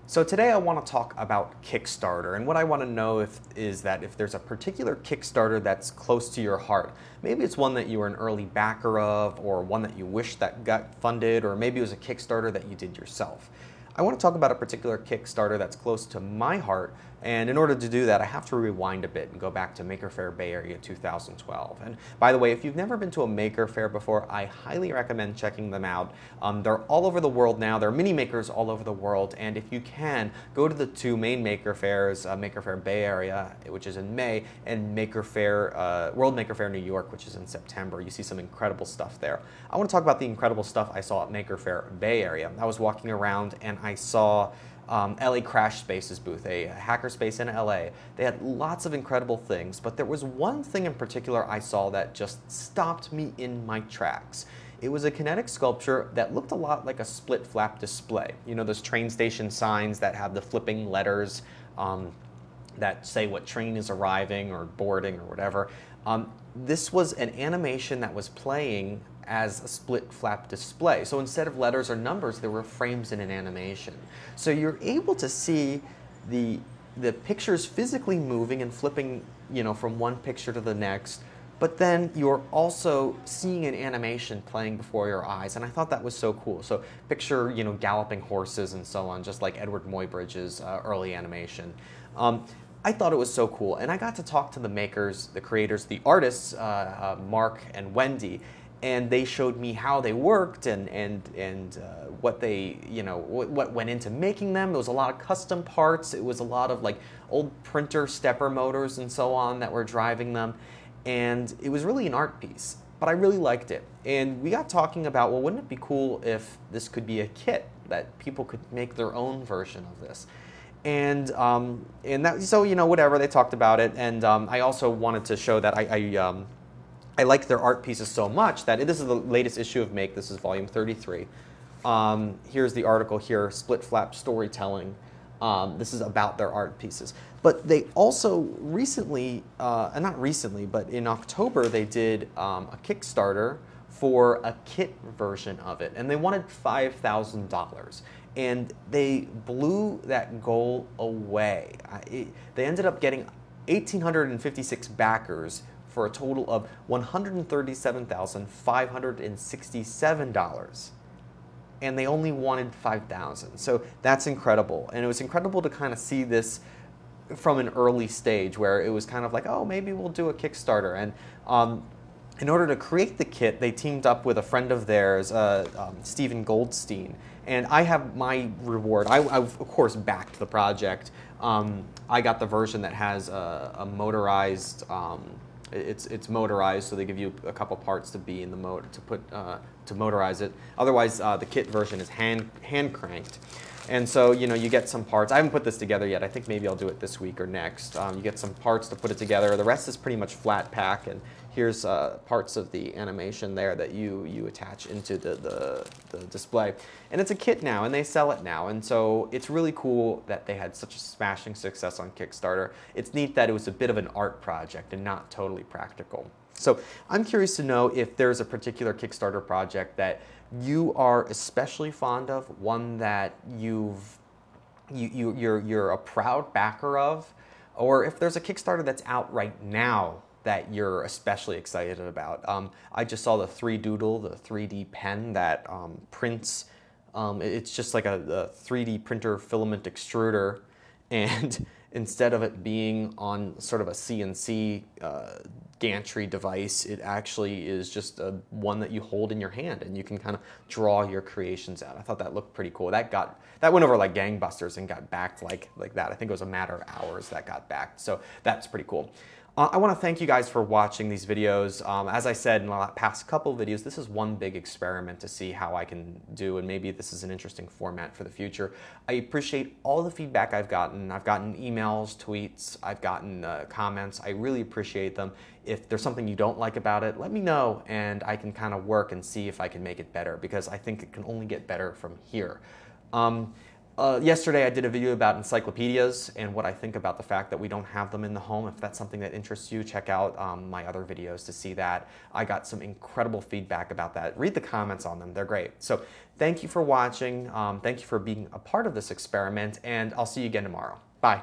So today I want to talk about Kickstarter, and what I want to know is that if there's a particular Kickstarter that's close to your heart. Maybe it's one that you were an early backer of, or one that you wish that got funded, or maybe it was a Kickstarter that you did yourself. I want to talk about a particular Kickstarter that's close to my heart, and in order to do that I have to rewind a bit and go back to Maker Faire Bay Area 2012. And by the way, if you've never been to a Maker Faire before, I highly recommend checking them out. They're all over the world now. There are mini makers all over the world, and if you can, go to the two main Maker Fairs, Maker Faire Bay Area, which is in May, and World Maker Faire New York, which is in September. You see some incredible stuff there. I want to talk about the incredible stuff I saw at Maker Faire Bay Area. I was walking around and I saw LA Crash Space's booth, a hackerspace in LA. They had lots of incredible things, but there was one thing in particular I saw that just stopped me in my tracks. It was a kinetic sculpture that looked a lot like a split flap display. You know, those train station signs that have the flipping letters that say what train is arriving or boarding or whatever. This was an animation that was playing as a split flap display. So instead of letters or numbers, there were frames in an animation. So you're able to see the pictures physically moving and flipping, you know, from one picture to the next, but then you're also seeing an animation playing before your eyes, and I thought that was so cool. So picture, you know, galloping horses and so on, just like Edward Muybridge's early animation. I thought it was so cool, and I got to talk to the makers, the creators, the artists, Mark and Wendy, and they showed me how they worked and what they, you know, what went into making them. There was a lot of custom parts. It was a lot of like old printer stepper motors and so on that were driving them, and it was really an art piece. But I really liked it, and we got talking about, well, wouldn't it be cool if this could be a kit that people could make their own version of this? And that, so, you know, whatever, they talked about it, and I also wanted to show that I like their art pieces so much that this is the latest issue of Make. This is volume 33. Here's the article here, Split Flap Storytelling. This is about their art pieces. But they also recently, not recently, but in October, they did a Kickstarter for a kit version of it, and they wanted $5,000. And they blew that goal away. They ended up getting 1,856 backers for a total of $137,567. And they only wanted $5,000. So that's incredible. And it was incredible to kind of see this from an early stage where it was kind of like, oh, maybe we'll do a Kickstarter. And in order to create the kit, they teamed up with a friend of theirs, Stephen Goldstein. And I have my reward. I've, of course, backed the project. I got the version that has a motorized, it's motorized, so they give you a couple parts to be in the motor, to motorize it. Otherwise, the kit version is hand cranked. And so, you know, you get some parts. I haven't put this together yet. I think maybe I'll do it this week or next. You get some parts to put it together. The rest is pretty much flat pack, and here's parts of the animation there that you attach into the display. And it's a kit now, and they sell it now. And so it's really cool that they had such a smashing success on Kickstarter. It's neat that it was a bit of an art project and not totally practical. So I'm curious to know if there's a particular Kickstarter project that you are especially fond of, one that you're a proud backer of, or if there's a Kickstarter that's out right now that you're especially excited about. I just saw the 3Doodle, the 3D pen that prints. It's just like a 3D printer filament extruder, and instead of it being on sort of a CNC gantry device, it actually is just one that you hold in your hand, and you can kind of draw your creations out. I thought that looked pretty cool. That went over like gangbusters and got backed like that. I think it was a matter of hours that got backed. So that's pretty cool. I want to thank you guys for watching these videos. As I said in the past couple of videos, this is one big experiment to see how I can do, and maybe this is an interesting format for the future. I appreciate all the feedback I've gotten. I've gotten emails, tweets, I've gotten comments. I really appreciate them. If there's something you don't like about it, let me know, and I can kind of work and see if I can make it better, because I think it can only get better from here. Yesterday I did a video about encyclopedias and what I think about the fact that we don't have them in the home. If that's something that interests you, check out my other videos to see that. I got some incredible feedback about that. Read the comments on them, they're great. So thank you for watching, thank you for being a part of this experiment, and I'll see you again tomorrow. Bye.